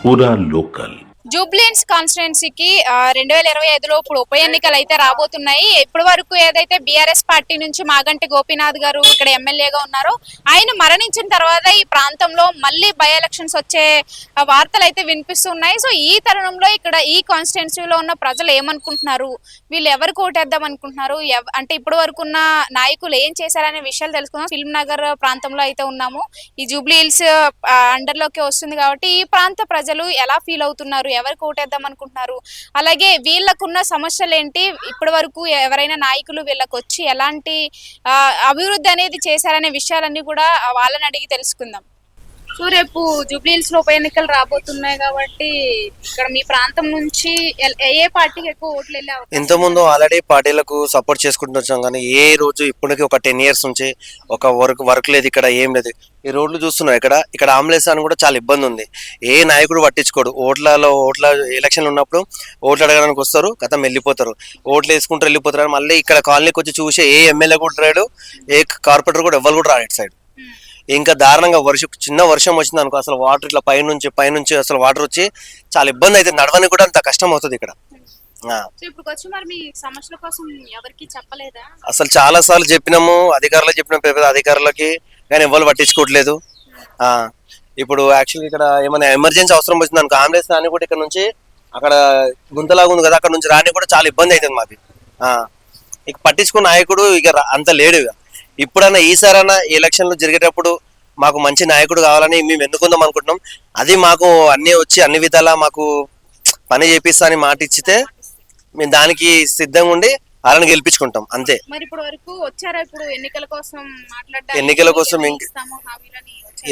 पूरा लोकल। జూబ్లీహిల్స్ కాన్స్టిట్యున్సీకి 2025లో ఇప్పుడు ఉప ఎన్నికలు అయితే రాబోతున్నాయి. ఇప్పటి వరకు ఏదైతే బీఆర్ఎస్ పార్టీ నుంచి మాగంటి గోపీనాథ్ గారు ఇక్కడ ఎమ్మెల్యేగా ఉన్నారో ఆయన మరణించిన తర్వాత ఈ ప్రాంతంలో మళ్ళీ బై ఎలక్షన్స్ వచ్చే వార్తలు అయితే వినిపిస్తున్నాయి. సో ఈ తరుణంలో ఇక్కడ ఈ కాన్స్టిట్యున్సీలో ఉన్న ప్రజలు ఏమనుకుంటున్నారు, వీళ్ళు ఎవరికి ఓటేద్దాం అనుకుంటున్నారు, అంటే ఇప్పటి వరకు ఉన్న నాయకులు ఏం చేశారనే విషయాలు తెలుసుకుందాం. ఫిల్మ్ నగర్ ప్రాంతంలో అయితే ఉన్నాము. ఈ జూబ్లీహిల్స్ అండర్లోకి వస్తుంది కాబట్టి ఈ ప్రాంత ప్రజలు ఎలా ఫీల్ అవుతున్నారు, ఎవరికి ఓటేద్దాం అనుకుంటున్నారు, అలాగే వీళ్ళకున్న సమస్యలు ఏంటి, ఇప్పటి వరకు ఎవరైనా నాయకులు వీళ్ళకి వచ్చి ఎలాంటి అభివృద్ధి అనేది చేశారనే విషయాలన్నీ కూడా వాళ్ళని అడిగి తెలుసుకుందాం. సో రేపు జూబ్లీహిల్స్ లో ఉప ఎన్నికలు రాబోతున్నాయి కాబట్టి ఇక్కడ మీ ప్రాంతం నుంచి ఏ పార్టీకి ఎక్కువ ఓట్లు వెళ్ళే ఇంత ముందు ఆల్రెడీ పార్టీలకు సపోర్ట్ చేసుకుంటూ వచ్చాం, కానీ ఏ రోజు ఇప్పటికి ఒక 10 years నుంచి ఒక వర్క్ లేదు, ఇక్కడ ఏం లేదు. ఈ రోడ్లు చూస్తున్నాం, ఇక్కడ ఆంబులెన్స్ అని కూడా చాలా ఇబ్బంది ఉంది. ఏ నాయకుడు పట్టించుకోడు. ఓట్ల ఎలక్షన్లు ఉన్నప్పుడు ఓట్లు అడగడానికి వస్తారు, కథం వెళ్ళిపోతారు, ఓట్లు వేసుకుంటారు వెళ్ళిపోతారు. మళ్ళీ ఇక్కడ కాలనీకి వచ్చి చూసే ఏ ఎమ్మెల్యే కూడా రాడు, ఏ కార్పొరేటర్ కూడా ఎవరు కూడా రాడు ఇటు సైడ్. ఇంకా దారుణంగా చిన్న వర్షం వచ్చింది అనుకో, అసలు వాటర్ ఇట్లా పైనుంచి అసలు వాటర్ వచ్చి చాలా ఇబ్బంది అవుతుంది. నడవడానికి కూడా అంత కష్టం అవుతుంది ఇక్కడ. అసలు చాలా సార్లు చెప్పినాము, అధికారులకు చెప్పినాం, పెద్ద అధికారులకి, కానీ ఎవరు పట్టించుకోవట్లేదు. ఇప్పుడు యాక్చువల్లీ ఇక్కడ ఏమైనా ఎమర్జెన్సీ అవసరం వచ్చింది అనుకో, అంబులెన్స్ రాని కూడా ఇక్కడ నుంచి అక్కడ గుంతలాగా ఉంది కదా, అక్కడ నుంచి రాని కూడా చాలా ఇబ్బంది అవుతుంది మాది. ఇక పట్టించుకున్న నాయకుడు ఇక అంత లేడు. ఇప్పుడన్నా ఈసారైనా ఎలక్షన్లు జరిగేటప్పుడు మాకు మంచి నాయకుడు కావాలని మేము ఎన్నుకుందాం అనుకుంటున్నాం. అది మాకు అన్ని విధాలా మాకు పని చేపిస్తా అని మాట ఇచ్చితే మేము దానికి సిద్ధంగా ఉండి వాళ్ళని గెలిపించుకుంటాం అంతే. ఎన్నికల కోసం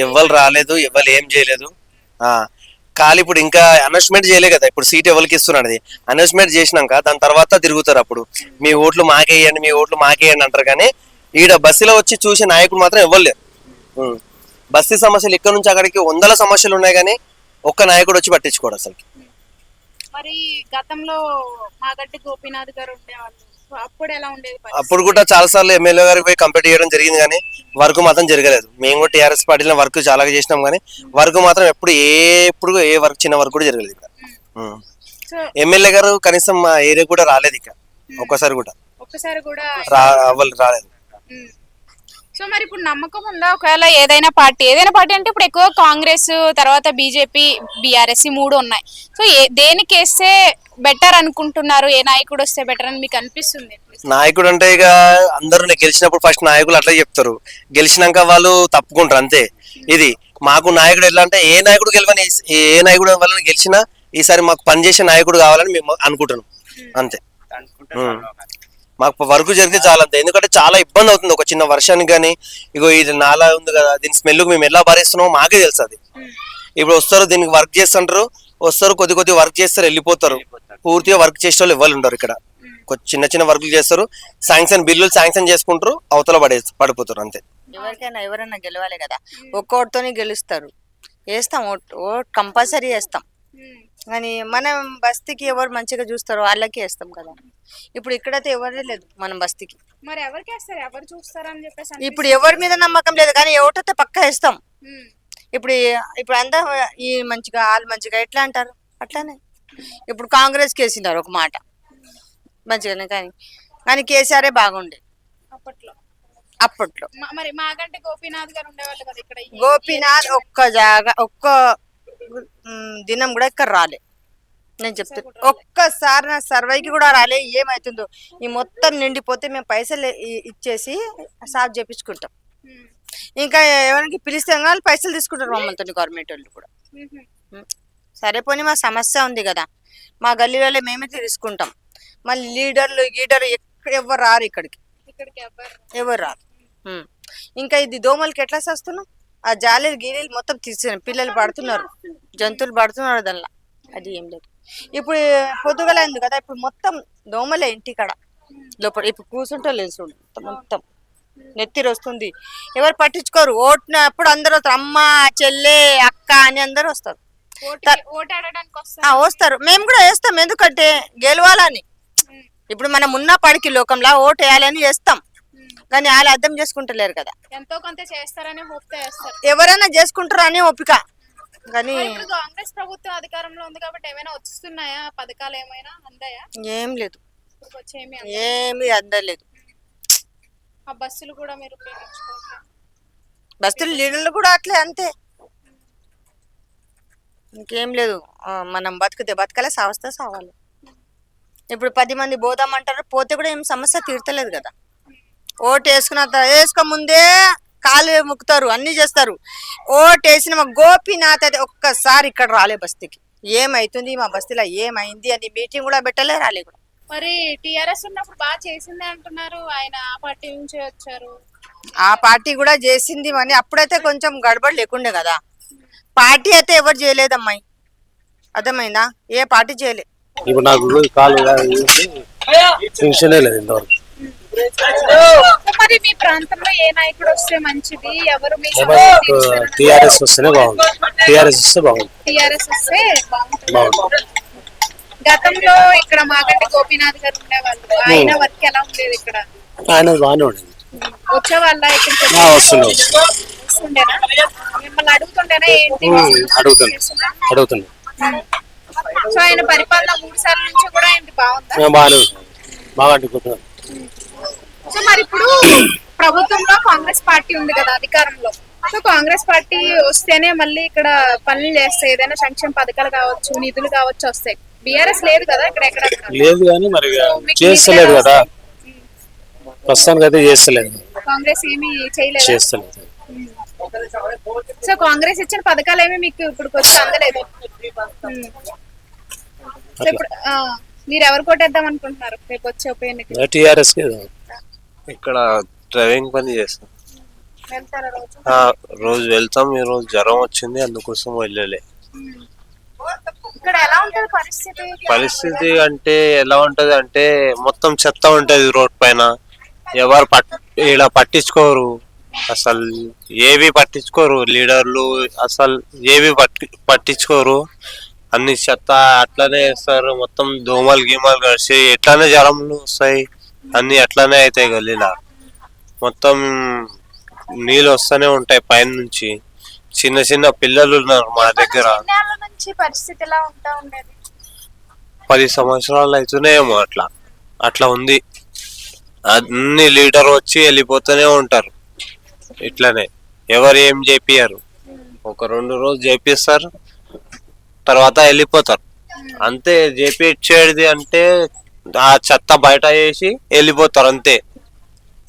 ఎవరు రాలేదు, ఎవరు ఏం చేయలేదు. ఖాళీ ఇప్పుడు ఇంకా అనౌన్స్మెంట్ చేయలేదు కదా, ఇప్పుడు సీట్ ఎవరికి ఇస్తున్నాడు. అది అనౌన్స్మెంట్ చేసినాక దాని తర్వాత తిరుగుతారు. అప్పుడు మీ ఓట్లు మాకేయండి అంటారు. కానీ ఈడ బస్సులో వచ్చి చూసే నాయకుడు మాత్రం ఎవరు లేరు. బస్సు సమస్యలు ఇక్కడ నుంచి అక్కడికి 100 సమస్యలు ఉన్నాయి, కానీ ఒక్క నాయకుడు వచ్చి పట్టించుకోడు అసలు. మరి గతంలో మాగంటి గోపీనాథ్ గారు ఉండేవాళ్ళు, అప్పుడు ఎలా ఉండేది? అప్పుడు కూడా చాలా సార్లు ఎమ్మెల్యే గారికి పోయి కంప్లీట్ చేయడం జరిగింది, కానీ వర్క్ మాత్రం జరగలేదు. మేము కూడా టీఆర్ఎస్ పార్టీలో వర్క్ చాలా చేసినాం, కానీ వర్క్ మాత్రం ఎప్పుడు ఏ వర్క్ చిన్న వర్క్ కూడా జరగలేదు ఇక్కడ. ఎమ్మెల్యే గారు కనీసం మా ఏరియా కూడా రాలేదు ఇక ఒక్కసారి కూడా రాలేదు. సో మరి ఇప్పుడు నమ్మకం ఉందా, ఒకవేళ ఏదైనా పార్టీ అంటే ఇప్పుడు ఎక్కువ కాంగ్రెస్, తర్వాత బీజేపీ, బీఆర్ఎస్ 3 ఉన్నాయి. సో దేనికి వేస్తే బెటర్ అనుకుంటున్నారు, ఏ నాయకుడు వస్తే బెటర్ అని మీకు అనిపిస్తుంది? నాయకుడు అంటే ఇక అందరూ గెలిచినప్పుడు ఫస్ట్ నాయకులు అట్లా చెప్తారు, గెలిచినాక వాళ్ళు తప్పుకుంటారు అంతే. ఇది మాకు నాయకుడు ఎట్లా అంటే ఏ నాయకుడు వల్ల గెలిచినా ఈసారి మాకు పనిచేసే నాయకుడు కావాలని మేము అనుకుంటున్నాం అంతే. మాకు వర్క్ జరిగితే చాలా అంతే, ఎందుకంటే చాలా ఇబ్బంది అవుతుంది ఒక చిన్న వర్షానికి. కానీ ఇగో ఇది నాలా ఉంది కదా, దీని స్మెల్ మేము ఎలా భరిస్తున్నామో మాకే తెలుసు. అది ఇప్పుడు వస్తారు, దీనికి వర్క్ చేస్తుంటారు, వస్తారు కొద్ది వర్క్ చేస్తారు, వెళ్ళిపోతారు. పూర్తిగా వర్క్ చేసే వాళ్ళు ఎవరు ఉండరు ఇక్కడ. చిన్న వర్క్లు చేస్తారు, బిల్లులు శాంక్షన్ చేసుకుంటారు, అవతల పడిపోతారు అంతే. ఎవరైనా గెలవాలి కదా, ఒక్కోటితోనే గెలుస్తారు, వేస్తాం ఓట్ కంపల్సరీ వేస్తాం. కానీ మనం బస్తీకి ఎవరు మంచిగా చూస్తారో వాళ్ళకి వేస్తాం కదా. ఇప్పుడు ఇక్కడైతే ఎవరే లేదు మన బస్తీకి. మరి ఎవరికి వేస్తారు, ఎవరు చూస్తారని చెప్పేసి ఇప్పుడు ఎవరి మీద నమ్మకం లేదు, కానీ ఎవరితో పక్కా వేస్తాం. ఇప్పుడు అంతా ఈ మంచిగా వాళ్ళు మంచిగా ఎట్లా అంటారు అట్లానే. ఇప్పుడు కాంగ్రెస్ కేసినారు ఒక మాట మంచిగానే, కానీ కేసీఆరే బాగుండే అప్పట్లో. మరి మాగంటి గోపీనాథ్ గారు ఉండేవాళ్ళు కదా ఇక్కడ. గోపీనాథ్ ఒక్క దినం కూడా ఇక్కడ రాలే. నేను చెప్తాను, ఒక్కసారి నా సర్వేకి కూడా రాలే. ఏమైతుందో ఈ మొత్తం నిండిపోతే మేము పైసలు ఇచ్చేసి సాఫ్ చేపించుకుంటాం. ఇంకా ఎవరికి పిలిస్తే వాళ్ళు పైసలు తీసుకుంటారు మమ్మల్ని గవర్నమెంట్ వాళ్ళు కూడా. సరే పోనీ మా సమస్య ఉంది కదా, మా గల్లీలలో మేమే తీసుకుంటాం. మళ్ళీ లీడర్లు ఎవరు రారు ఇక్కడికి ఎవరు రారు. ఇంకా ఇది దోమలకి ఎట్లా చేస్తున్నాం, ఆ జాలీలు గీలీలు మొత్తం తీసేసాను, పిల్లలు పడుతున్నారు, జంతువులు పడుతున్నారు దానిలో. అది ఏం లేదు. ఇప్పుడు పొద్దుగలైంది కదా, ఇప్పుడు మొత్తం దోమలే ఇంటికాడ లోపల. ఇప్పుడు కూర్చుంటే లేదు, మొత్తం నెత్తిరి వస్తుంది, ఎవరు పట్టించుకోరు. ఓట్నప్పుడు అందరూ వస్తారు, అమ్మ చెల్లె అక్క అని అందరూ వస్తారు. వస్తారు, మేము కూడా వేస్తాం, ఎందుకంటే గెలవాలని. ఇప్పుడు మనం ఉన్న పడికి లోకంలో ఓటు వేయాలని వేస్తాం, కానీ వాళ్ళు అర్థం చేసుకుంటలేరు కదా. ఎంతో కొంత చేస్తారని, ఎవరైనా చేసుకుంటారు అని ఓపిక. కానీ మరి ఇప్పుడు కాంగ్రెస్ ప్రభుత్వం అధికారంలో ఉంది కాబట్టి ఏమైనా వస్తున్నాయా పథకాలు ఏమైనా అందాయా? ఏం లేదు, ఇప్పుడు వచ్చేమి ఏమి అందలేదు. ఆ బస్సులు కూడా మీరు ఉపయోగించుకోవట్లేదు. బస్తులు లీడర్లు కూడా అట్లే అంతే, ఇంకేం లేదు. మనం బతికితే బతకాలి, సావస్తే సావాలి. ఇప్పుడు 10 మంది పోదామంటారు, పోతే కూడా ఏం సమస్య తీర్తలేదు కదా. ఓటు వేసుకున్న ముందే కాలు ముక్కుతారు, అన్ని చేస్తారు. ఓటు వేసిన మా గోపీనాథ్ అయితే ఒక్కసారి ఇక్కడ రాలే బస్తీకి. ఏమైతుంది మా బస్తీలో ఏమైంది అని మీటింగ్ కూడా పెట్టలే, రాలే కూడా. మరి టిఆర్ఎస్ ఉన్నప్పుడు బాగా చేసిందే అంటున్నారు, ఆయన ఆ పార్టీ నుంచే వచ్చారు. ఆ పార్టీ కూడా చేసింది అని అప్పుడైతే కొంచెం గడబడి లేకుండే కదా. పార్టీ అయితే ఎవరు చేయలేదమ్మాయి, అర్థమైందా? ఏ పార్టీ చేయలే. ఇప్పుడు నాకు కాలు పెన్షనే లేదు ఇంతవరకు. మరి మీ ప్రాంతంలో ఏ నాయకుడు వస్తే మంచిది, ఎవరు మీ టీఆర్ఎస్ వస్తేనే బాగుంది. టీఆర్ఎస్ వస్తే బాగుంది. టిఆర్ఎస్ వస్తే బాగుంటుంది. గతంలో ఇక్కడ మాగంటి గోపీనాథ్ గారు ఉండేవాళ్ళు, ఆయన వర్క్ ఎలా ఉండేది ఇక్కడ? ఆయన బాగానే ఉండేది. వచ్చే వాళ్ళ ఇక్కడికి వస్తుండే వస్తుండేనా? మిమ్మల్ని అడుగుతుండేనా ఏంటి? అడుగుతుండే. సో ఆయన పరిపాలన 3 సార్ల నుంచి కూడా ఏంటి బాగుందా? బాగానే ఉంటుంది, బాగా అడ్డుకుంటున్నాను. సో మరి ఇప్పుడు ప్రభుత్వంలో కాంగ్రెస్ పార్టీ ఉంది కదా అధికారంలో. సో కాంగ్రెస్ పార్టీ వస్తేనే మళ్ళీ ఇక్కడ పనులు చేస్తాయి, ఏదైనా సంక్షేమ పథకాలు కావచ్చు, నిధులు కావచ్చు వస్తాయి. బీఆర్ఎస్ లేదు కదా ఇక్కడ, ఎక్కడ లేదు కానీ మరి చేస్తలేదు కదా, ప్రస్తుతానికి అయితే చేస్తలేదు. కాంగ్రెస్ ఏమి చేయలేదు. చేస్తలేదు. సో కాంగ్రెస్ ఇచ్చిన పథకాలు ఏమి మీకు ఇప్పుడు వచ్చి అందలేదు. సో ఇప్పుడు మీరు ఎవరు కోటేద్దాం అనుకుంటున్నారు రేపు వచ్చే ఉప ఎన్నిక? టీఆర్ఎస్ ఇక్కడ డ్రైవింగ్ పని చేస్తాం. వెళ్తారా రోజు? రోజు వెళ్తాం. ఈ రోజు జ్వరం వచ్చింది, అందుకోసం వెళ్ళలే. ఇక్కడ ఎలా ఉంటది పరిస్థితి? పరిస్థితి అంటే ఎలా ఉంటది అంటే మొత్తం చెత్త ఉంటది రోడ్ పైన. ఎవరు ఇలా పట్టించుకోరు, అసలు ఏవి పట్టించుకోరు. లీడర్లు అసలు ఏవి పట్టించుకోరు. అన్ని చెత్త అట్లనే వేస్తారు. మొత్తం దోమలు గీమలు కలిసి ఎట్లానే జ్వరంలు వస్తాయి, అన్ని అట్లానే అవుతాయి. గల్లీలా మొత్తం నీళ్ళు వస్తూనే ఉంటాయి పైన నుంచి. చిన్న చిన్న పిల్లలు ఉన్నారు మా దగ్గర. నుంచి పరిస్థితి ఎలా ఉంటా ఉండేది? 10 సంవత్సరాలు అవుతున్నాయేమో అట్లా ఉంది. అన్ని లీడర్ వచ్చి వెళ్ళిపోతూనే ఉంటారు. ఇట్లనే ఎవరు ఏం చేపియారు. ఒక 2 రోజులు చేపిస్తారు, తర్వాత వెళ్ళిపోతారు. అంతే. చేపించేది అంటే ఆ చెత్త బయట వేసి వెళ్ళిపోతారు అంతే,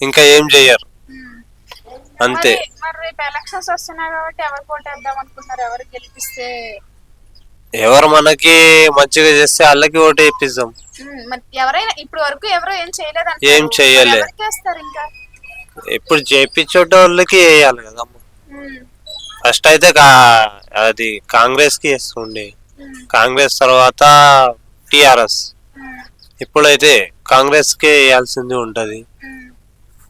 ఇంకా ఏం చెయ్యరు అంతే. మరి రేపు ఎలక్షన్స్ వస్తున్నాయి కాబట్టి ఎవరు కోటేద్దాం అనుకుంటున్నారు? ఎవరు గెలిపిస్తే? ఎవరు మనకి మంచిగా చేస్తే వాళ్ళకి ఓటు వేపిస్తాం. మరి ఎవరైనా ఇప్పుడు వరకు ఎవరు ఏం చేయలేదు, ఏం చెయ్యలే. ఇంకా ఇప్పుడు చేపించే వాళ్ళకి వేయాలి కదమ్మా. ఫస్ట్ అయితే అది కాంగ్రెస్ కి వేస్తుండే, కాంగ్రెస్ తర్వాత టిఆర్ఎస్. ఇప్పుడైతే కాంగ్రెస్ కే వేయాల్సింది ఉంటది.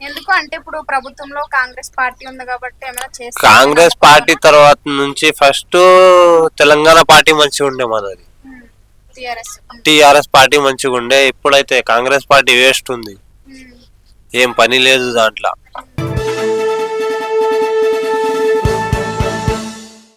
ఎందుకు అంటే ఇప్పుడు ప్రభుత్వంలో కాంగ్రెస్ పార్టీ ఉంది కాబట్టి ఏమైనా చేస్తారు? కాంగ్రెస్ పార్టీ తర్వాత నుంచి ఫస్ట్ తెలంగాణ పార్టీ మంచిగా ఉండే మనది. టిఆర్ఎస్ పార్టీ మంచిగా ఉండే. ఇప్పుడైతే కాంగ్రెస్ పార్టీ వేస్ట్ ఉంది, ఏం పని లేదు దాంట్లో.